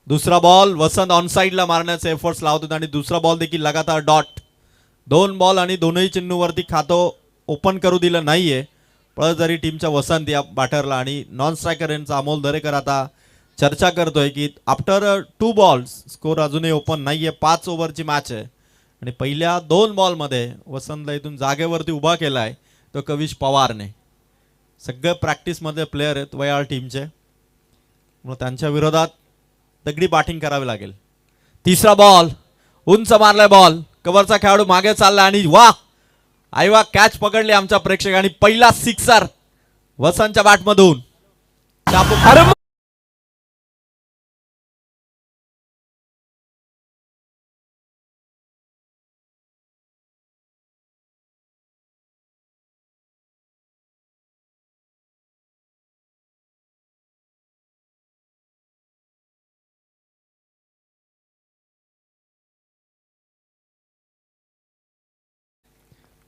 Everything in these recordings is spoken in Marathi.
दुसरा बॉल वसंत ऑन साइडला मारण्याचे एफर्ट्स लावत होते आणि दुसरा बॉल देखील लगातार डॉट. 2 बॉल आणि दोनही चेंडूवरती खातं ओपन करू दिलं नाहीये पळसझरी टीमच्या वसंत या बॅटरला. आणि नॉन स्ट्रायकर यांचा अमोल दरेकर आता चर्चा करतोय की आफ्टर 2 बॉल्स स्कोर अजूनही ओपन नाहीये. 5 ओव्हरची मॅच आहे आणि पहिल्या 2 बॉलमध्ये वसंतला इथून जागेवरती उभा केलाय तो कविश पवारने. सगळे प्रॅक्टिसमध्ये प्लेयर आहेत वयाळ टीमचे, मग त्यांच्या विरोधात दगडी बॅटिंग करावी लागेल. तिसरा बॉल उंच मारलाय बॉल, कव्हरचा खेळाडू मागे चालला आणि वा आई वा कॅच पकडली आमच्या प्रेक्षकांनी. पहिला सिक्सर वसंतच्या बॅटमधून.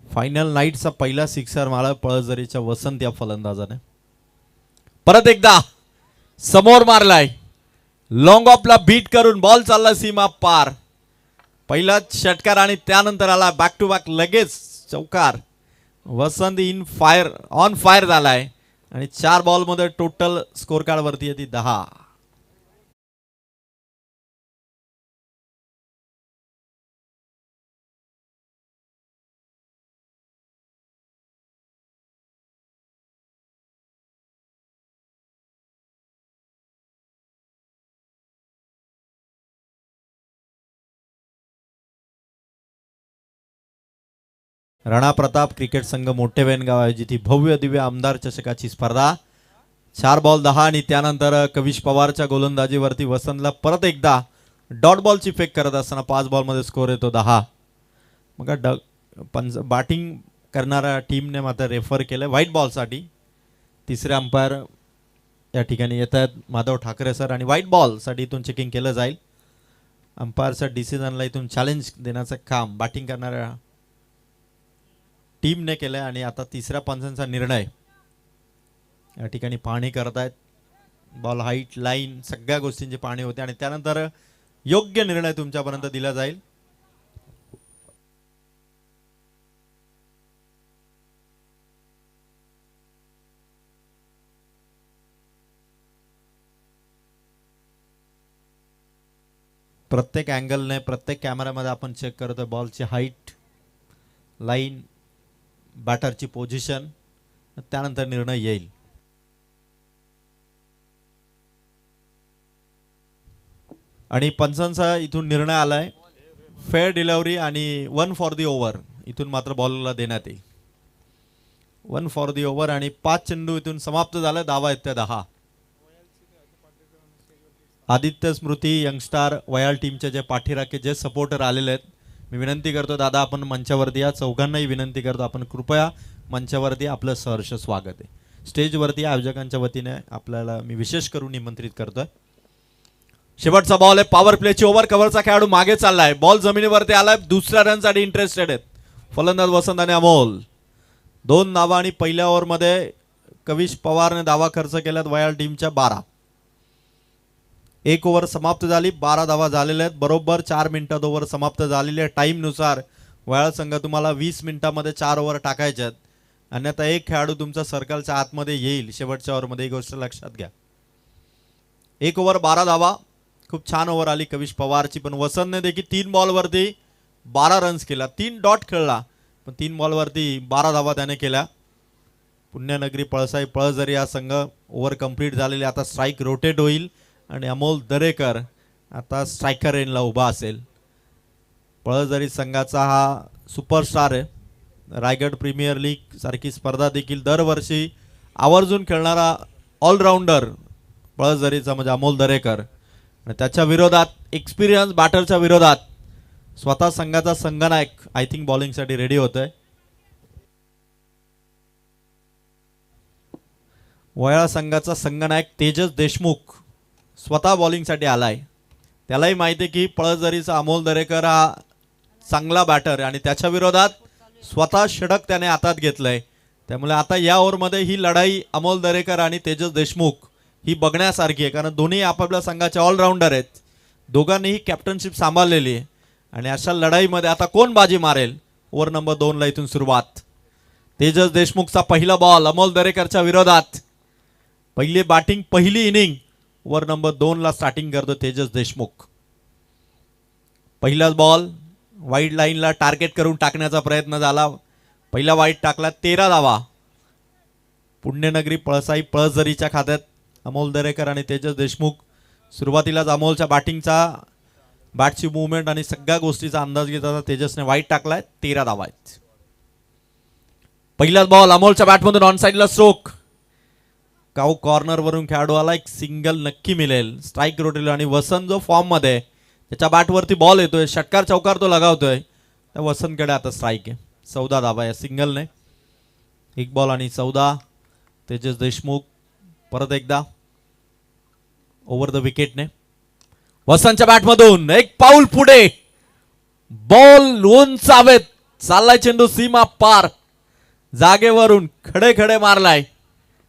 फायनल नाईटचा पहिला सिक्सर मारला पळसझरीच्या वसंत या फलंदाजाने. परत एकदा समोर मारलाय, लॉंग ऑफला बीट करून बॉल चालला सीमा पार. पहिला षटकार आणि त्यानंतर आला बॅक टू बॅक लगेच चौकार. वसंत इन फायर ऑन फायर झालाय आणि 4 बॉलमध्ये टोटल स्कोर कार्ड वरती येते 10. राणा प्रताप क्रिकेट संघ मोठे वेनगाव आयोजित ही भव्य दिव्य आमदार चषकाची स्पर्धा. 4 बॉल 10 आणि त्यानंतर कविश पवारच्या गोलंदाजीवरती वसंतला परत एकदा डॉट बॉलची फेक करत असताना 5 बॉलमध्ये स्कोर येतो 10. मग बॅटिंग करणाऱ्या टीमने मात्र रेफर केलं व्हाईट बॉलसाठी. तिसरे अंपायर या ठिकाणी येत आहेत माधव ठाकरे सर आणि व्हाईट बॉलसाठी इथून चेकिंग केलं जाईल. अंपायरच्या डिसिजनला इथून चॅलेंज देण्याचं काम बॅटिंग करणाऱ्या टीमने केलंय आणि आता तिसऱ्या पंचांचा निर्णय या ठिकाणी पाहणी करतायत. बॉल हाईट लाईन सगळ्या गोष्टींची पाहणी होते आणि त्यानंतर योग्य निर्णय तुमच्यापर्यंत दिला जाईल. प्रत्येक अँगलने प्रत्येक कॅमेरामध्ये आपण चेक करतोय बॉलची हाईट लाईन बॅटरची पोझिशन, त्यानंतर निर्णय येईल. आणि पंचांचा इथून निर्णय आलाय फेअर डिलिव्हरी आणि 1 फॉर दी ओव्हर इथून मात्र बॉलरला देण्यात येईल. 1 फॉर दी ओव्हर आणि 5 चेंडू इथून समाप्त झाला. धावा आहेत त्या 10. आदित्य स्मृती यंगस्टार वयाल टीमचे जे पाठीराखे जे सपोर्टर आलेले आहेत, मी विनंती करतो दादा आपण मंचावरती या. चौघांनाही विनंती करतो आपण कृपया मंचावरती. आपलं सहर्ष स्वागत आहे. स्टेजवरती आयोजकांच्या वतीने आपल्याला मी विशेष करून निमंत्रित करतोय. शेवटचा बॉल आहे पॉवर प्लेची ओव्हर. कव्हरचा खेळाडू मागे चाललाय, बॉल जमिनीवरती आलाय. दुसऱ्या रनसाठी इंटरेस्टेड आहेत फलंदाज वसंत आणि अमोल. 2 धावा आणि पहिल्या ओव्हरमध्ये कविश पवारने धावा खर्च केल्यात वयाल टीमच्या 12. 1 ओव्हर समाप्त झाली, 12 धावा झालेल्या आहेत. बरोबर 4 मिनिटात ओव्हर समाप्त झालेली आहे. टाईमनुसार वयाळ संघ तुम्हाला 20 मिनिटांमध्ये 4 ओव्हर टाकायचे आहेत, अन्यथा एक खेळाडू तुमचा सर्कलच्या आतमध्ये येईल शेवटच्या ओव्हरमध्ये. ही गोष्ट लक्षात घ्या. 1 ओव्हर 12 धावा. खूप छान ओव्हर आली कविश पवारची, पण वसंतने देखील 3 बॉलवरती 12 रन्स केला. 3 डॉट खेळला पण 3 बॉलवरती 12 धावा त्याने केल्या. पुण्यनगरी पळसाई पळसझरी हा संघ ओव्हर कंप्लीट झालेले. आता स्ट्राईक रोटेट होईल आणि अमोल दरेकर आता स्ट्रायकर रेनला उभा असेल. पळसझरी संघाचा हा सुपरस्टार आहे. रायगड प्रीमियर लीग सारखी स्पर्धा देखील दरवर्षी आवर्जून खेळणारा ऑलराऊंडर पळसझरीचा म्हणजे अमोल दरेकर. आणि त्याच्या विरोधात एक्सपिरियन्स बॅटरच्या विरोधात स्वतः संघाचा संघनायक आय थिंक बॉलिंगसाठी रेडी होतोय. वयाळा संघाचा संघनायक तेजस देशमुख स्वतः बॉलिंगसाठी आलाय. त्यालाही माहिती आहे की पळसझरीचा अमोल दरेकर हा चांगला बॅटर आणि त्याच्या विरोधात स्वतः षटक त्याने हातात घेतलंय. त्यामुळे आता या ओव्हरमध्ये ही लढाई अमोल दरेकर आणि तेजस देशमुख ही बघण्यासारखी आहे, कारण दोन्ही आपापल्या संघाचे ऑलराऊंडर आहेत. दोघांनीही कॅप्टनशिप सांभाळलेली आहे आणि अशा लढाईमध्ये आता कोण बाजी मारेल. ओव्हर नंबर 2 ला इथून सुरुवात. तेजस देशमुखचा पहिला बॉल अमोल दरेकरच्या विरोधात. पहिली बॅटिंग पहिली इनिंग ओव्हर नंबर 2 ला स्टार्टिंग करतो तेजस देशमुख. पहिलाच बॉल वाईड लाईनला टार्गेट करून टाकण्याचा प्रयत्न झाला. पहिला वाईड टाकला 13 धावा. पुण्यनगरी पळसाई पळसझरीच्या खात्यात अमोल दरेकर आणि तेजस देशमुख. सुरुवातीलाच अमोलच्या बॅटची मुवमेंट आणि सगळ्या गोष्टीचा अंदाज घेताना तेजसने वाईड टाकलाय. 13 धावा आहेत. पहिलाच बॉल अमोलच्या बॅटमधून ऑन साइडला स्ट्रोक. काऊ कॉर्नर वरून खेळाडूला एक सिंगल नक्की मिळेल. स्ट्राईक रोटेल आणि वसंत जो फॉर्म मध्ये त्याच्या बॅटवरती बॉल येतोय. षटकार चौकार तो लगावतोय. त्या वसंतकडे आता स्ट्राईक आहे. 14 धावा या सिंगलने. एक बॉल आणि 14. तेजस देशमुख परत एकदा ओव्हर द विकेटने. वसंतच्या बॅटमधून एक पाऊल पुढे. बॉल उंचावेत. चाललाय चेंडू सीमा पार. जागेवरून खडे खडे मारलाय.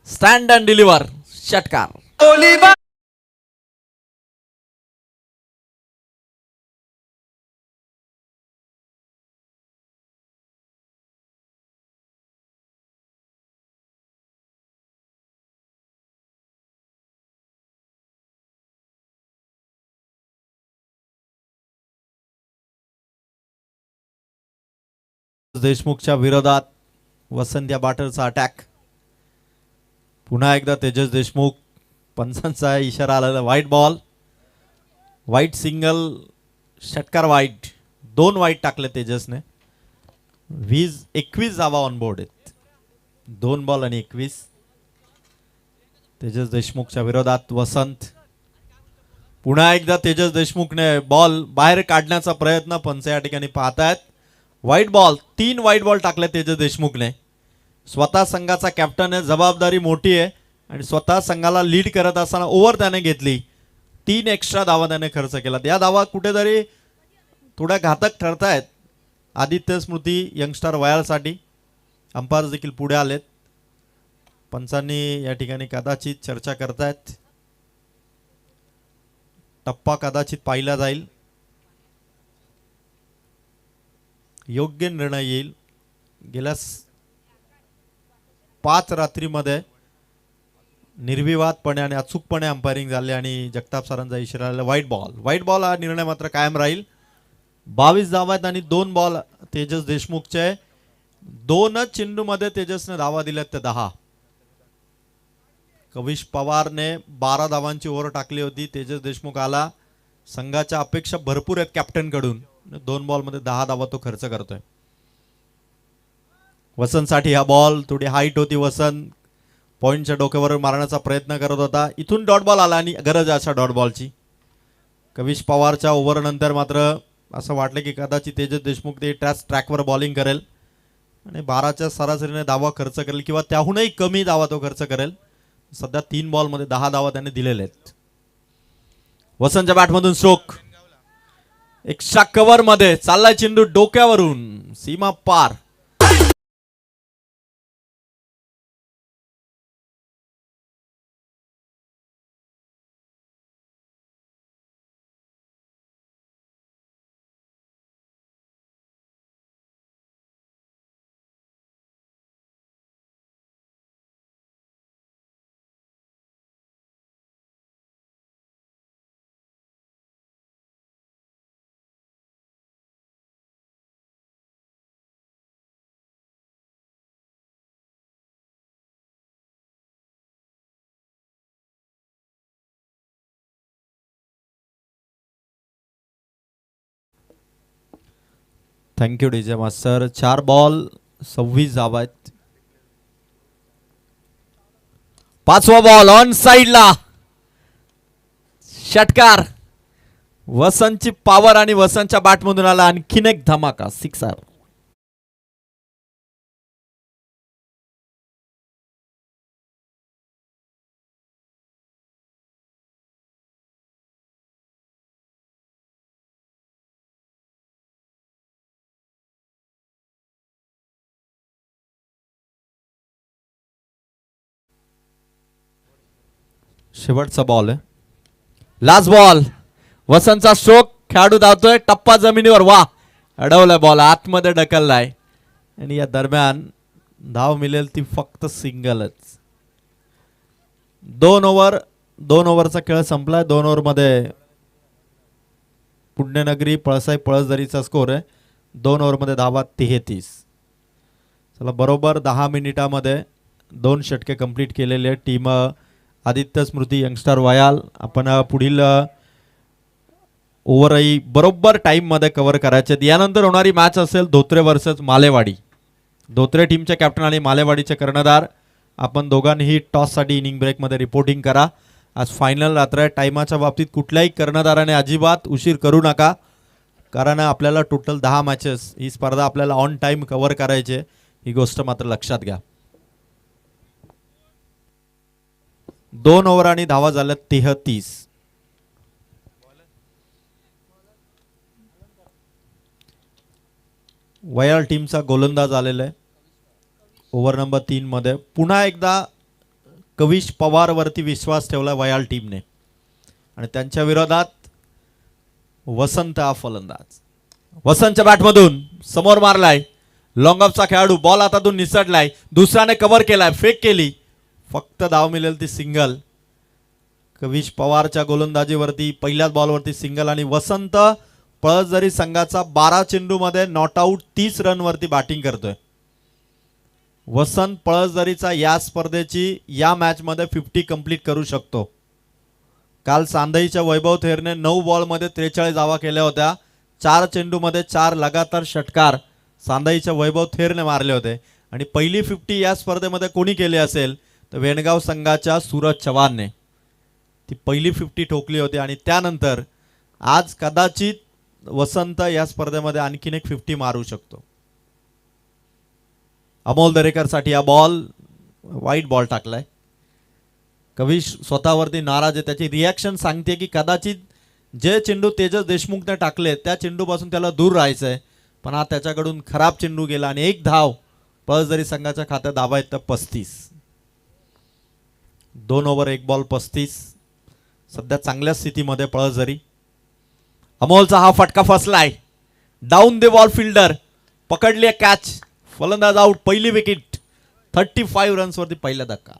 स्टँड अँड डिलिव्हर षटकार. देशमुखच्या विरोधात वसंत या बॅटरचा अटॅक. पुन्हा एकदा तेजस देशमुख. पंचांचा इशारा आलेला. White ball. White single. षटकार वाईट. 2 वाईट टाकले तेजसने. 21 धावा ऑन बोर्ड आहेत. 2 बॉल आणि 21. तेजस देशमुखच्या विरोधात वसंत. पुन्हा एकदा तेजस देशमुखने बॉल बाहेर काढण्याचा प्रयत्न पंच या ठिकाणी पाहतायत. White ball. 3 व्हाईट बॉल टाकले तेजस देशमुखने. स्वतः संघाचा कॅप्टन आहे. जबाबदारी मोठी आहे आणि स्वतः संघाला लीड करत असताना ओव्हर त्याने घेतली. 3 एक्स्ट्रा धावा त्याने खर्च केला. या धावा कुठेतरी थोड्या घातक ठरतायत आदित्य स्मृती यंगस्टर वयासाठी. अंपायर देखील पुढे आलेत. पंचांनी या ठिकाणी कदाचित चर्चा करतायत. टप्पा कदाचित पाहिला जाईल. योग्य निर्णय येईल. गेल्या 5 रात्रीमध्ये निर्विवादपणे आणि अचूकपणे अंपायरिंग झाले आणि जगताप सरांचा इशारा आला. White ball. व्हाईट बॉल हा निर्णय मात्र कायम राहील. 22 धावा आहेत आणि 2 बॉल तेजस देशमुखचे. 2च चेंडूमध्ये तेजसने धावा दिल्यात ते 10. कविश पवारने 12 धावांची ओव्हर टाकली होती. तेजस देशमुख आला. संघाच्या अपेक्षा भरपूर आहेत कॅप्टन कडून. 2 बॉल मध्ये 10 धावा तो खर्च करतोय. वसंत साठी हा बॉल. थोडी हाईट होती. वसंत पॉइंटच्या डोक्यावर मारण्याचा प्रयत्न करत होता. इथून डॉट बॉल आला आणि गरज आहे अशा डॉट बॉलची. कविश पवारच्या ओव्हर नंतर मात्र असं वाटलं की कदाचित तेजस देशमुख ते ट्रॅकवर बॉलिंग करेल आणि 12च्या सरासरीने धावा खर्च करेल किंवा त्याहूनही कमी धावा तो खर्च करेल. सध्या 3 बॉल मध्ये 10 धावा त्याने दिलेले आहेत. वसंतच्या बॅटमधून स्ट्रोक. एक्स्ट्रा कव्हर मध्ये चाललाय चेंडू डोक्यावरून सीमा पार. Thank you DJ master. 4 बॉल 26 धावा आहेत. 5वा बॉल ऑन साइडला षटकार. वसंतची पॉवर आणि वसंतच्या बॅटमधून आला आणखीन एक धमाका. 6. शेवटचा बॉल आहे. Last ball. वसंतचा स्ट्रोक, खेळाडू धावतोय, टप्पा जमिनीवर, वा अडवलाय बॉल, आतमध्ये ढकललाय आणि या दरम्यान धाव मिळेल ती फक्त सिंगलच. 2 ओव्हरचा खेळ संपलाय. 2 ओव्हरमध्ये पुण्यनगरी पळसाई पळसदरीचा स्कोर आहे. 2 ओव्हरमध्ये धावा 33. चला बरोबर 10 मिनिटामध्ये 2 षटके कंप्लीट केलेले टीम आदित्य स्मृती यंगस्टर वयाल. आपण पुढील ओव्हरही बरोबर टाईममध्ये कव्हर करायचे. यानंतर होणारी मॅच असेल धोत्रे वर्सेस मालेवाडी. धोत्रे टीमचे कॅप्टन आणि मालेवाडीचे कर्णधार. आपण दोघांनीही टॉससाठी इनिंग ब्रेकमध्ये रिपोर्टिंग करा. आज फायनल रात्र आहे. टायमाच्या बाबतीत कुठल्याही कर्णधाराने अजिबात उशीर करू नका, कारण आपल्याला टोटल 10 मॅचेस ही स्पर्धा आपल्याला ऑन टाइम कव्हर करायची, ही गोष्ट मात्र लक्षात घ्या. 2 ओव्हर आणि धावा झाल्या 33. वयाल टीमचा गोलंदाज आलेला आहे ओव्हर नंबर 3 मध्ये. पुन्हा एकदा कविश पवार वरती विश्वास ठेवला वयाल टीमने आणि त्यांच्या विरोधात वसंत हा फलंदाज. वसंतच्या बॅटमधून समोर मारलाय, लॉंग ऑफचा खेळाडू, बॉल हातातून निसटलाय, दुसऱ्याने कव्हर केलाय, फेक केली, फक्त धाव मिळेल ती सिंगल. कविश पवारच्या गोलंदाजीवरती पहिल्याच बॉलवरती सिंगल आणि वसंत पळसदरी संघाचा 12 चेंडूमध्ये नॉट आऊट 30 रन वरती बॅटिंग करतोय. वसंत पळसदरीचा या स्पर्धेची या मॅच मध्ये 50 कंप्लीट करू शकतो. काल सांधईच्या वैभव थेरने 9 बॉलमध्ये 43 धावा केल्या होत्या. 4 चेंडूमध्ये 4 लगातार षटकार सांधईच्या वैभव थेरने मारले होते आणि पहिली 50 या स्पर्धेमध्ये कोणी केली असेल तर वेणगाव संघाच्या सूरज चव्हाणने ती पहिली 50 ठोकली होती. आणि त्यानंतर आज कदाचित वसंत या स्पर्धेमध्ये आणखीन एक 50 मारू शकतो. अमोल दरेकरसाठी हा बॉल वाईट बॉल टाकलाय. कविश स्वतःवरती नाराज आहे. त्याची रिॲक्शन सांगते की कदाचित जे चेंडू तेजस देशमुखने टाकले त्या चेंडूपासून त्याला दूर राहायचंय, पण हा त्याच्याकडून खराब चेंडू गेला आणि एक धाव पळसदरी संघाच्या खात्यात. धावा आहेत 35. 2 ओव्हर 1 बॉल 35. सध्या चांगल्या स्थितीमध्ये पळसदरी. अमोलचा हा फटका फसलाय, डाऊन द बॉल फिल्डर पकडली कॅच, फलंदाज आउट, पहिली विकेट. 35 रन्स वरती पहिला धक्का.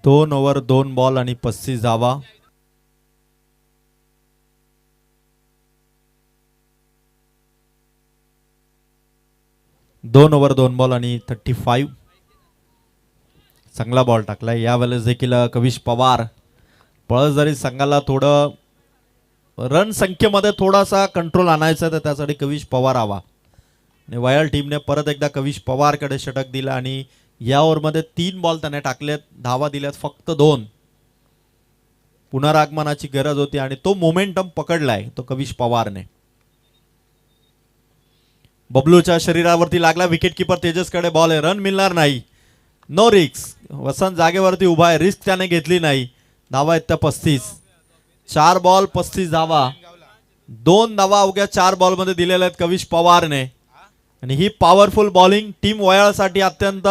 दोन ओव्हर 2 बॉल आणि 35 धावा. दोन ओव्हर 2 बॉल आणि 35. चांगला बॉल टाकलाय यावेळेस देखील कविश पवार. पळसदरी संघाला थोडं रन संख्येमध्ये थोडासा कंट्रोल आणायचा तर त्यासाठी कविश पवार हवा आणि वयाल टीमने परत एकदा कविश पवारकडे षटक दिलं आणि या ओव्हरमध्ये 3 बॉल त्याने टाकलेत, धावा दिल्यात फक्त 2. पुनरागमनाची गरज होती आणि तो मोमेंटम पकडलाय तो कविश पवारने. बबलूच्या शरीरावरती लागला, विकेट किपर तेजसकडे बॉल आहे, रन मिळणार नाही, नो रिस्क. वसंत जागेवरती उभा आहे, रिस्क त्याने घेतली नाही. धावा आहेत 35. 4 बॉल 35 धावा. 2 धावा अवघ्या 4 बॉल मध्ये दिलेल्या आहेत कविश पवारने आणि ही पॉवरफुल बॉलिंग टीम वयाळसाठी अत्यंत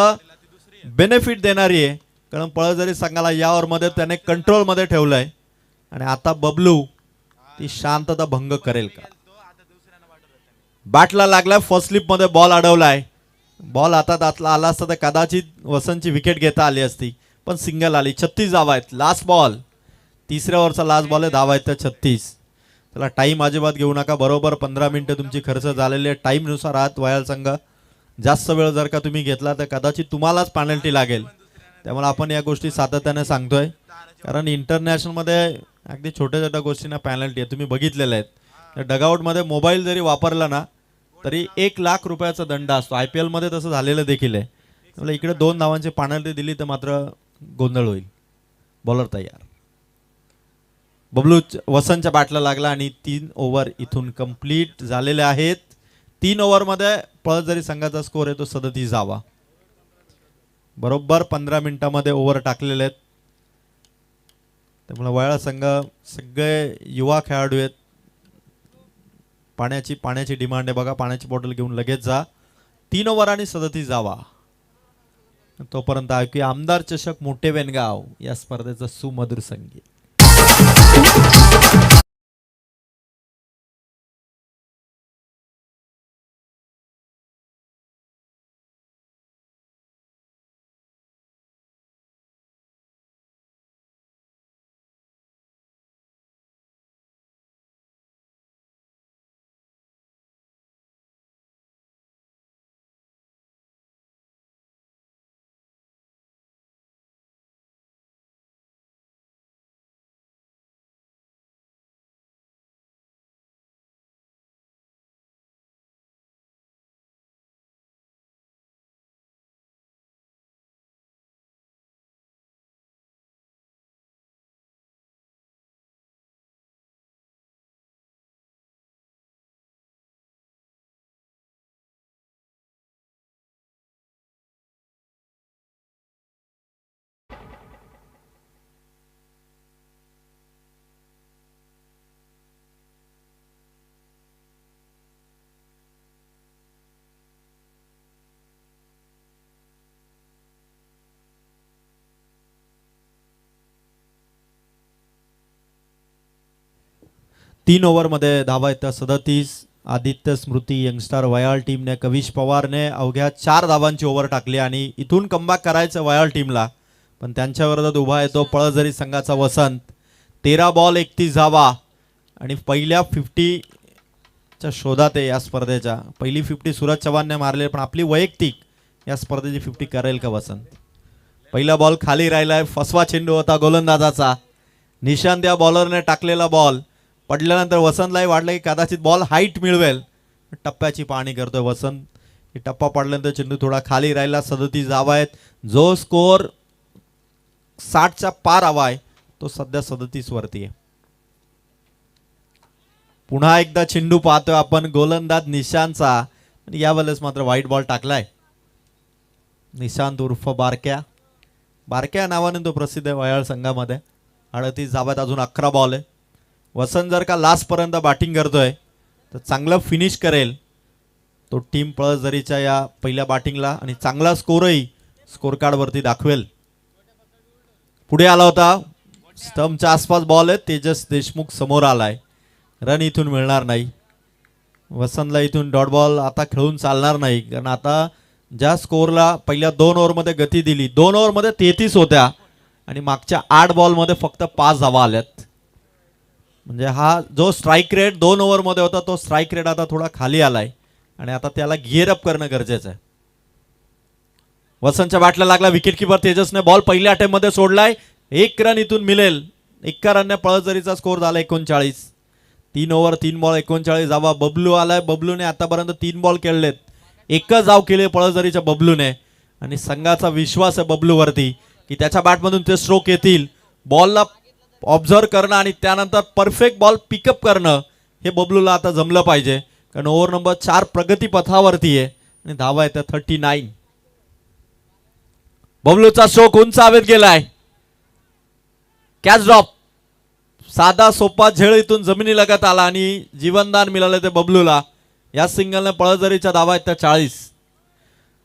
बेनिफिट देणारी आहे, कारण पळसदरी संघाला या ओव्हरमध्ये त्याने कंट्रोल मध्ये ठेवलंय आणि आता बबलू ती शांतता भंग करेल का. बॅटला लागलाय, फर्स्ट स्लिप मध्ये बॉल अडवलाय. बॉल हातात आला असता तर कदाचित वसंतची विकेट घेता आली असती, पण सिंगल आली. 36 धावा आहेत. लास्ट बॉल, 3ऱ्या ओव्हरचा लास्ट बॉल आहे. धावा आहेत 36. त्याला टाइम अजिबात घेऊ नका. बरोबर 15 मिनिटं तुमची खर्च झालेली आहे. टाईमनुसार आहात वयाल संघ. जास्त वेळ जर का तुम्ही घेतला तर कदाचित तुम्हालाच पेनल्टी लागेल. त्यामुळे आपण या गोष्टी सातत्याने सांगतोय, कारण इंटरनॅशनलमध्ये अगदी छोट्या छोट्या गोष्टींना पेनल्टी आहे. तुम्ही बघितलेलं आहेत. डगआउटमध्ये मोबाईल जरी वापरला ना तरी 1,00,000 रुपयाचा दंड असतो. IPL मध्ये तसं झालेलं देखील आहे. त्यामुळे इकडे 2 धावांची पेनल्टी दिली तर मात्र गोंधळ होईल. बॉलर तयार. बबलू वसंतच्या बॅटला लागला आणि 3 ओव्हर इथून कंप्लीट झालेले आहेत. 3 ओव्हरमध्ये पळसझरी संघाचा स्कोर आहे तो 37 धावा. बरोबर 15 मिनिटांमध्ये ओव्हर टाकलेले आहेत. त्यामुळे वयाळ संघ सगळे युवा खेळाडू आहेत. पाण्याची डिमांड आहे बघा. पाण्याची बॉटल घेऊन लगेच जा. 3 ओव्हर आणि 37 धावा. तोपर्यंत ऐकूया आमदार चषक मोठे वेनगाव या स्पर्धेचं सुमधुर संगीत. तीन ओव्हरमध्ये धावा येतात 37. आदित्य स्मृती यंगस्टार वयाल टीमने कविश पवारने अवघ्या 4 धावांची ओव्हर टाकली आणि इथून कमबॅक करायचं वयाल टीमला. पण त्यांच्या विरोधात उभा येतो पळसझरी संघाचा वसंत. 13 बॉल 31 धावा आणि पहिल्या 50च्या शोधात आहे या स्पर्धेच्या. पहिली 50 सूरज चव्हाणने मारली, पण आपली वैयक्तिक या स्पर्धेची 50 करेल का वसंत? पहिला बॉल खाली राहिलाय. फसवा चेंडू होता गोलंदाजाचा. निशांत या बॉलरने टाकलेला बॉल पडल्यानंतर वसंतलाही वाटलं की कदाचित बॉल हाईट मिळवेल. टप्प्याची पाहणी करतोय वसंत. टप्पा पडल्यानंतर चेंडू थोडा खाली राहिला. 37 धावा आहेत. जो स्कोर 60च्या पार हवा आहे तो सध्या 37 वरती आहे. पुन्हा एकदा चेंडू पाहतोय आपण गोलंदाज निशांतचा. यावेळेस मात्र व्हाईट बॉल टाकलाय. निशांत उर्फ बारक्या नावाने तो प्रसिद्ध आहे वयाळ संघामध्ये. 38 धाव्यात अजून 11 बॉल आहे. वसंत जर का लास्ट पर्यंत बॅटिंग करतोय तर चांगलं फिनिश करेल तो टीम पळसझरीच्या या पहिल्या बॅटिंगला आणि चांगला स्कोरही स्कोर कार्ड वरती दाखवेल. पुढे आला होता. स्टंपच्या आसपास बॉल आहे. तेजस देशमुख समोर आलाय. रन इथून मिळणार नाही. वसंतला इथून डॉट बॉल आता खेळून चालणार नाही, कारण आता ज्या स्कोरला पहिल्या 2 ओव्हरमध्ये गती दिली, 2 ओव्हरमध्ये 33 होत्या आणि मागच्या 8 बॉलमध्ये फक्त 5 धावा आल्यात. म्हणजे हा जो स्ट्राईक रेट 2 ओव्हरमध्ये होता तो स्ट्राईक रेट आता थोडा खाली आलाय आणि आता त्याला गिअर अप करणं गरजेचं आहे. वसंतच्या बॅटला लागला. विकेट किपर तेजसने बॉल पहिल्या अटेम्प्टमध्ये सोडलाय. 1 रन इथून मिळेल. 1 रनने पळसझरीचा स्कोर झाला 39. 3 ओव्हर 3 बॉल 39 धावा. बबलू आलाय. बबलूने आतापर्यंत 3 बॉल खेळलेत. 1च धाव केली पळसझरीच्या बबलूने आणि संघाचा विश्वास आहे बबलूवरती की त्याच्या बॅटमधून ते स्ट्रोक येतील. बॉलला ऑब्झर्व करणं आणि त्यानंतर परफेक्ट बॉल पिकअप करणं हे बबलूला आता जमलं पाहिजे, कारण ओव्हर नंबर 4 प्रगती पथावरती आहे आणि धावा येतात 39. बबलूचा स्ट्रोक उंच हवेत गेलाय. Catch drop. साधा सोपा झेळ इथून जमिनी लगत आला आणि जीवनदान मिळालं ते बबलूला. या सिंगलने पळसझरीच्या धावा आहेत 40.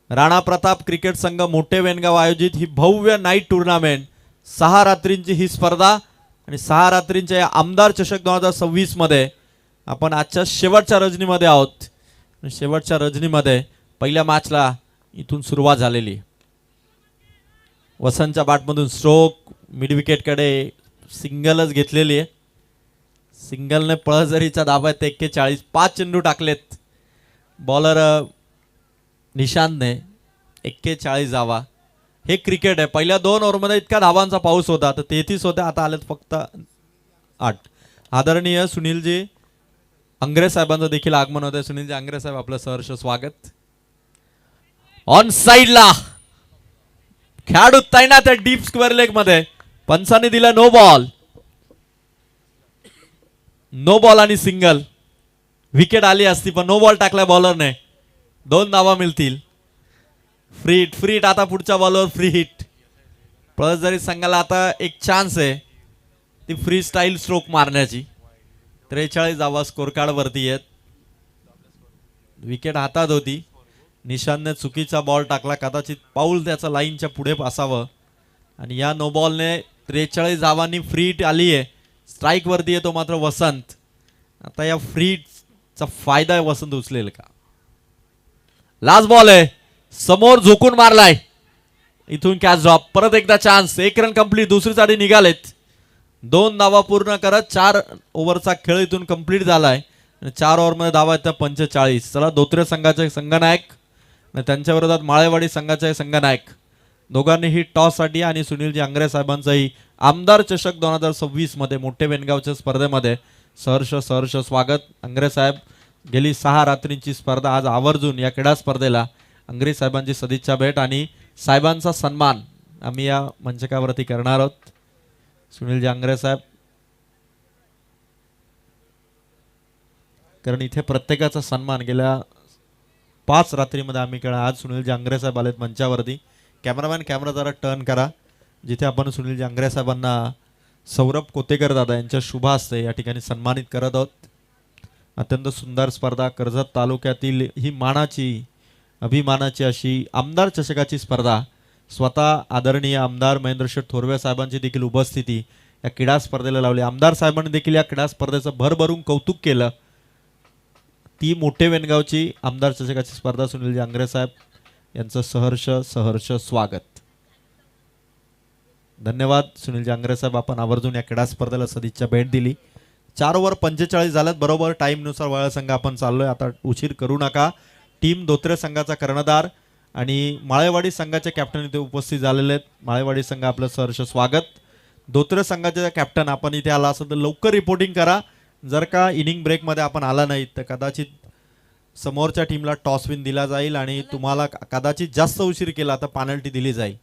राणा प्रताप क्रिकेट संघ मोठे वेनगाव आयोजित ही भव्य नाईट टुर्नामेंट. 6 रात्रींची ही स्पर्धा आणि 6 रात्रींच्या या आमदार चषक 2026 मध्ये आपण आजच्या शेवटच्या रजनीमध्ये आहोत. शेवटच्या रजनीमध्ये पहिल्या मॅचला इथून सुरुवात झालेली. वसंतच्या बॅटमधून स्ट्रोक. मिड विकेटकडे सिंगलच घेतलेली आहे. सिंगलने पळजरीचा धाबा आहे 41. 5 चेंडू टाकलेत बॉलर निशांतने. 41 धावा. हे क्रिकेट आहे. पहिल्या 2 ओव्हरमध्ये इतका धावांचा पाऊस होता तर 33 होते, आता आलेत फक्त 8. आदरणीय सुनीलजी अंग्रे साहेबांचं देखील आगमन होत आहे. सुनीलजी अंग्रे साहेब आपलं सहर्ष स्वागत. ऑन साइडला खेळाडू तैनात आहे डीप स्क्वेअर लेग मध्ये. पंचाने दिला नो बॉल. नो बॉल आणि सिंगल. विकेट आली असती पण नो बॉल टाकलाय बॉलरने. 2 धावा मिळतील. फ्री हिट आता पुढच्या बॉलवर फ्री हिट. पळसजरी संघाला आता एक चान्स आहे ती फ्री स्टाईल स्ट्रोक मारण्याची. 43 धावा स्कोर कार्ड वरती आहेत. विकेट हातात होती. निशांतने चुकीचा बॉल टाकला. कदाचित पाऊल त्याचा लाईनच्या पुढे असावं आणि या नो बॉलने 43 धावांनी फ्री हिट आली आहे. स्ट्राईक वरती येतो मात्र वसंत. आता या फ्री हिटचा फायदा वसंत उचलेल का? लास्ट बॉल आहे. समोर झोकून मारलाय. इथून कॅच ड्रॉप. परत एकदा चान्स. 1 run complete. दुसरी साठी निघालेत. 2 धावा पूर्ण करत 4 ओव्हरचा खेळ इथून कंप्लीट झालाय. 4 ओव्हरमध्ये धावा आहेत त्या 45. चला धोत्रे संघाचे संघनायक आणि त्यांच्या विरोधात माळेवाडी संघाचे संघनायक दोघांनीही टॉस साठी आणि सुनीलजी अंग्रे साहेबांचंही आमदार चषक 2026 मध्ये मोठे बेनगावच्या स्पर्धेमध्ये सहर्ष स्वागत. अंग्रे साहेब गेली 6 रात्रींची स्पर्धा आज आवर्जून या क्रीडा स्पर्धेला अंग्रे साहेबांची सदिच्छा भेट आणि साहेबांचा सन्मान आम्ही या मंचकावरती करणार आहोत. सुनीलजी अंग्रे साहेब, कारण इथे प्रत्येकाचा सन्मान गेल्या 5 रात्रीमध्ये आम्ही केला. आज सुनीलजी अंग्रे साहेब आलेत मंचावरती. कॅमेरामॅन कॅमेरा जरा टर्न करा. जिथे आपण सुनीलजी अंग्रे साहेबांना सौरभ कोतेकर दादा यांच्या शुभ हस्ते या ठिकाणी सन्मानित करत आहोत. अत्यंत सुंदर स्पर्धा. कर्जत तालुक्यातील ही मानाची अभिमानाची अशी आमदार चषकाची स्पर्धा. स्वतः आदरणीय आमदार महेंद्र शेठ थोरवे साहेबांची देखील उपस्थिती या क्रीडा स्पर्धेला लावली. आमदार साहेबांनी देखील या क्रीडा स्पर्धेचं भरभरून कौतुक केलं. ती मोठे वेनगावची आमदार चषकाची स्पर्धा. सुनीलजी अंग्रे साहेब यांचं सहर्ष स्वागत. धन्यवाद सुनीलजी अंग्रे साहेब, आपण आवर्जून या क्रीडा स्पर्धेला सदिच्छा भेट दिली. 4 ओव्हर 45 झाल्यात. बरोबर टाइम नुसार वळा संघ आपण चाललोय. आता उशीर करू नका. टीम धोत्रे संघाचा कर्णधार आणि माळेवाडी संघाचे कॅप्टन इथे उपस्थित झालेले आहेत. माळेवाडी संघ आपलं सहर्ष स्वागत. धोत्रे संघाचे कॅप्टन आपण इथे आला असेल तर लवकर रिपोर्टिंग करा. जर का इनिंग ब्रेकमध्ये आपण आला नाही तर कदाचित समोरच्या टीमला टॉस विन दिला जाईल आणि तुम्हाला कदाचित जास्त उशीर केला तर पेनल्टी दिली जाईल.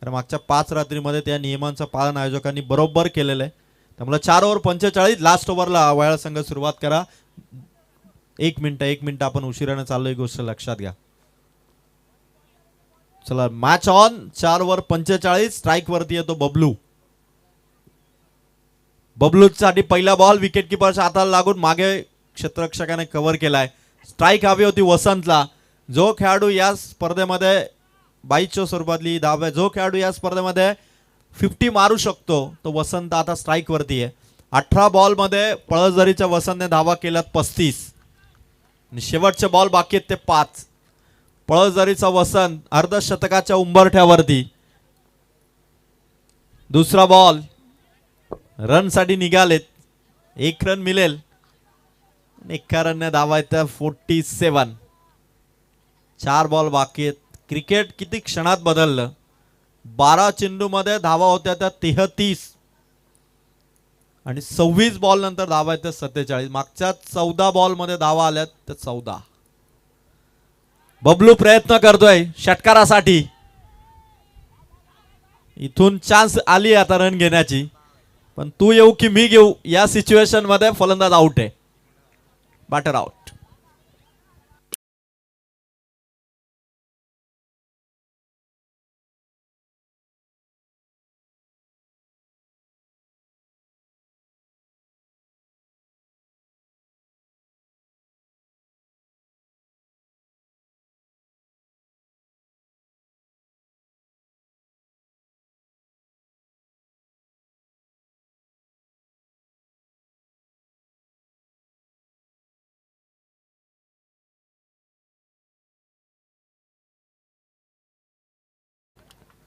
तर मागच्या 5 रात्रीमध्ये त्या नियमांचं पालन आयोजकांनी बरोबर केलेलं आहे. त्यामुळे 4 ओव्हर 45 लास्ट ओव्हरला वयाळ संघ सुरुवात करा. 1 मिनिट आपण उशिराने चाललोय, गोष्ट लक्षात घ्या. चला मॅच ऑन. 4 ओव्हर 45. स्ट्राईक वरती येतो बबलू. बबलूसाठी पहिला बॉल विकेट किपरच्या हाताला लागून मागे क्षेत्ररक्षकाने कव्हर केलाय. स्ट्राईक हवी होती वसंतला. जो खेळाडू या स्पर्धेमध्ये 22च्या स्वरूपातली धाव आहे, जो खेळाडू या स्पर्धेमध्ये 50 मारू शकतो तो वसंत आता स्ट्राईक वरती आहे. 18 बॉल मध्ये पळसदरीच्या वसंतने धावा केल्यात 35 आणि शेवटचे बॉल बाकी आहेत ते 5. पळसदरीचा वसंत अर्धशतकाच्या उंबरठ्यावरती. दुसरा बॉल रन साठी निघालेत. 1 रन मिळेल. 1 रनने धावा आहेत 47. 4 बॉल बाकी आहेत. क्रिकेट किती क्षणात बदललं. 12 चेंडू मध्ये धावा होत्या त्या 33 आणि 26 बॉल नंतर धावा आहेत 47. मागच्या 14 बॉल मध्ये धावा आल्यात त्या 14. बबलू प्रयत्न करतोय षटकारासाठी. इथून चान्स आली आता रन घेण्याची, पण तू येऊ की मी घेऊ या सिच्युएशन मध्ये फलंदाज आउट आहे. Batter out.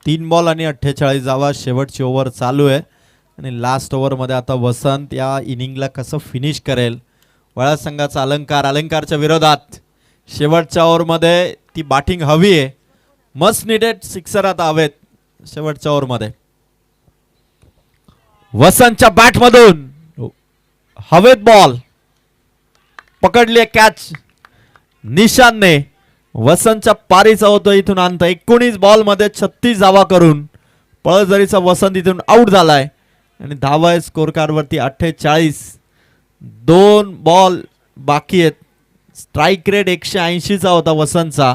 तीन बॉल आणि 48 धावा. शेवटची ओव्हर चालू आहे. आणि लास्ट ओव्हरमध्ये आता वसंत या इनिंगला कसं फिनिश करेल. वळा संघाचा अलंकारच्या विरोधात शेवटच्या ओव्हरमध्ये ती बॅटिंग हवी आहे. मस्ट निडेड सिक्सर आता हवेत शेवटच्या ओव्हरमध्ये. वसंतच्या बॅटमधून हवेत बॉल पकडली कॅच निशानने. वसंतच्या पारीचा होतो इथून अंत. 19 बॉल मध्ये 36 धावा करून पळसझरीचा वसंत इथून आउट झालाय आणि धावा आहे स्कोर कार्ड वरती 48. 2 बॉल बाकी आहेत. स्ट्राइक रेट 180 चा होता वसंतचा.